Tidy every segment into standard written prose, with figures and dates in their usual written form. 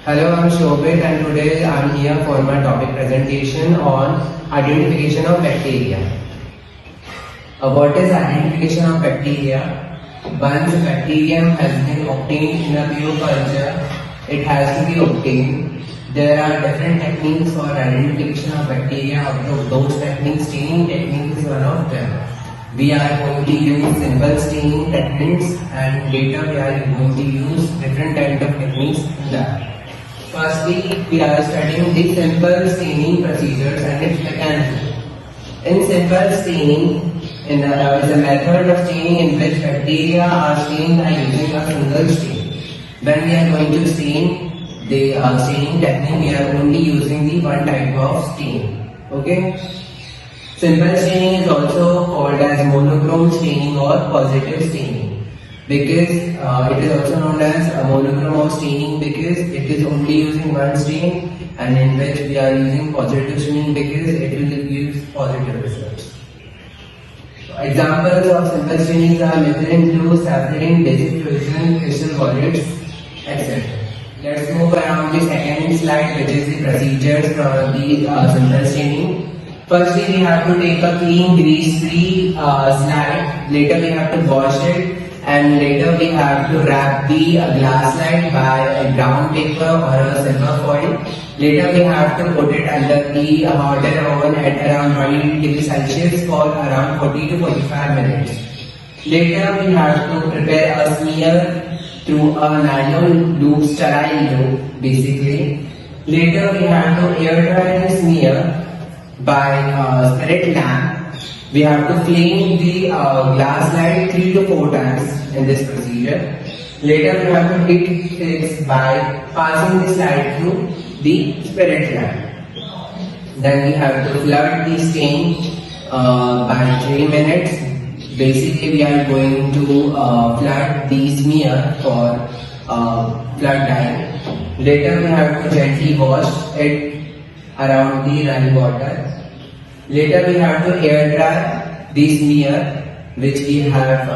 Hello, I'm Shobhit and today I'm here for my topic presentation on identification of bacteria. What is identification of bacteria? Once a bacterium has been obtained in a pure culture, it has to be obtained. There are different techniques for identification of bacteria. Of those techniques, staining technique is one of them. We are going to use simple staining techniques, and later we are going to use different kinds of techniques in that. Firstly, we are studying the simple staining procedures and its mechanism. In simple staining, is a method of staining in which bacteria are stained by using a single stain. When we are going to stain the staining technique, we are only using the one type of stain. Okay. Simple staining is also called as monochrome staining or positive staining, because it is also known as a monochrome staining because it is only using one stain, and in which we are using positive staining because it will give positive results. Examples of simple stainings are methylene blue, sapphire, basic fusion, crystal solids, etc. Let's move around the second slide, which is the procedures for the simple staining. Firstly, we have to take a clean grease-free slide. Later, we have to wash it, and later we have to wrap the glass slide by a brown paper or a silver foil. Later, we have to put it under the hot air oven at around 20 degrees Celsius for around 40 to 45 minutes. Later, we have to prepare a smear through a nylon loop, sterile loop, basically. Later, we have to air dry the smear by spirit lamp. We have to flame the glass slide 3 to 4 times in this procedure. Later, we have to heat fix by passing the slide through the spirit lamp. Then we have to flood the stain by 3 minutes. Basically, we are going to flood the smear for flood dye. Later, we have to gently wash it around the running water. Later, we have to air dry the smear which we have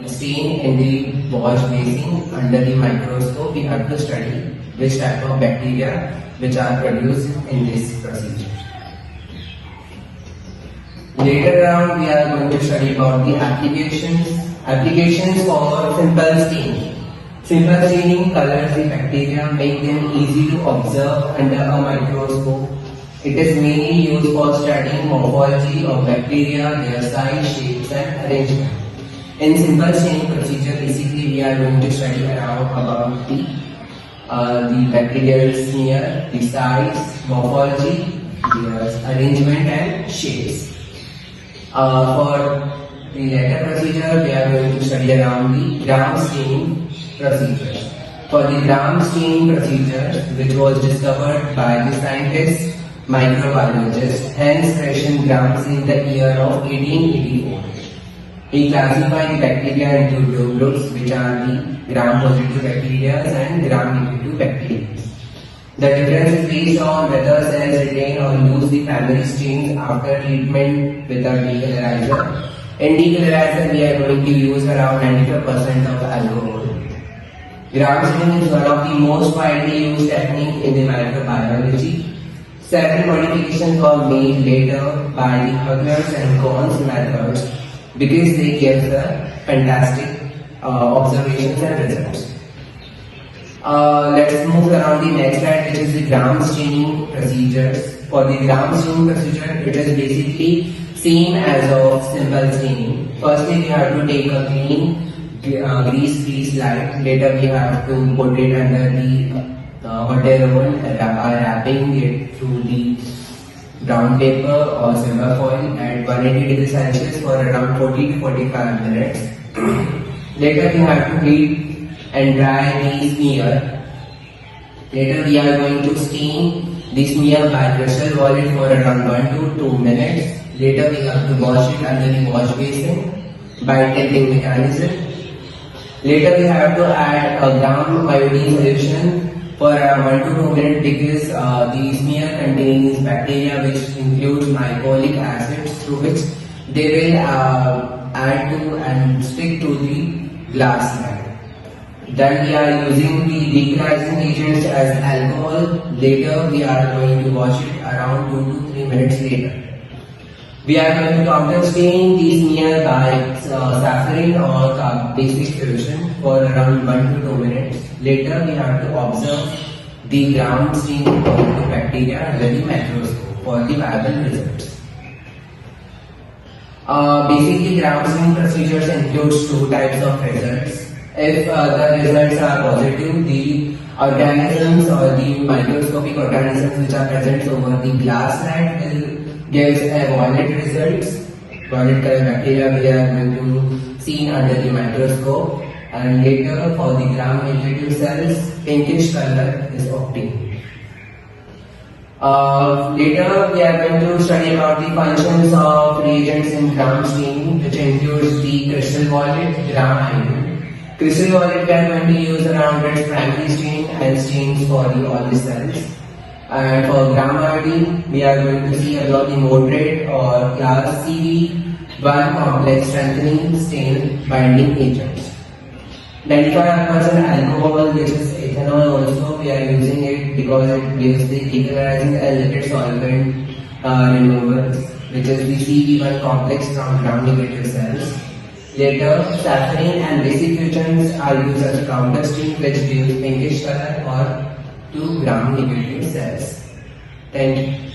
seen in the wash basin under the microscope. We have to study which type of bacteria which are produced in this procedure. Later on, we are going to study about the applications for simple staining. Simple staining colors the bacteria, make them easy to observe under a microscope. It is mainly used for studying morphology of bacteria, their size, shapes and arrangement. In simple staining procedure, basically we are going to study about the bacterial smear, the size, morphology, their arrangement and shapes. For the latter procedure, we are going to study around the gram staining procedure. For the gram staining procedure, which was discovered by the scientist microbiologist Hans Christian Grams in the year of 1884. He classified the bacteria into two groups, which are the gram-positive bacteria and gram-negative bacteria. The difference is based on whether cells retain or lose the primary stains after treatment with a decolorizer. In decolorizer, we are going to use around 95% of alcohol. Gram staining is one of the most widely used techniques in the microbiology. Several modifications were made later by the Huggers and Cohn's methods because they give the fantastic observations and results. Let's move around the next slide, which is the gram staining procedures. For the gram staining procedure, it is basically same as of simple staining. Firstly, we have to take a clean grease-free slide. Later, we have to put it under the hot air oven, wrapping it through the brown paper or silver foil at 180 degrees Celsius for around 40 to 45 minutes. Later, we have to heat and dry the smear. Later, we are going to stain the smear by crystal solid for around 1 to 2 minutes. Later, we have to wash it under the wash basin by tilting mechanism. Later, we have to add a gram iodine solution for around 1 to 2 minutes because the smear contains bacteria which includes mycolic acids, through which they will add to and stick to the glass slide. Then we are using the decolorizing agents as alcohol. Later we are going to wash it around 2 to 3 minutes later. We are going to counter stain these nearby saffron or basic solution for around 1 to 2 minutes. Later we have to observe the ground stain of the bacteria under the microscope for the viable results. Basically, ground stain procedures includes two types of results. If the results are positive, the organisms or the microscopic organisms which are present over the glass slide will give a violet results. Violet color bacteria we are going to see under the microscope, and later for the gram-negative cells, pinkish color is obtained. Later we are going to study about the functions of reagents in gram staining, which includes the crystal violet, gram ion. Crystal violet we are going to use around its primary stain and stains for all the cells. And for gram iodine, we are going to see about the moderate or class CD1 complex strengthening stain binding agents. Then for alcohol, which is ethanol, also we are using it because it gives the decolorizing lipid solvent removal, which is the CD1 complex from gram-negative cells. Later, saffron and basic agents are used as a counter stain, which gives pinkish color or to gram-negative cells. Thank you.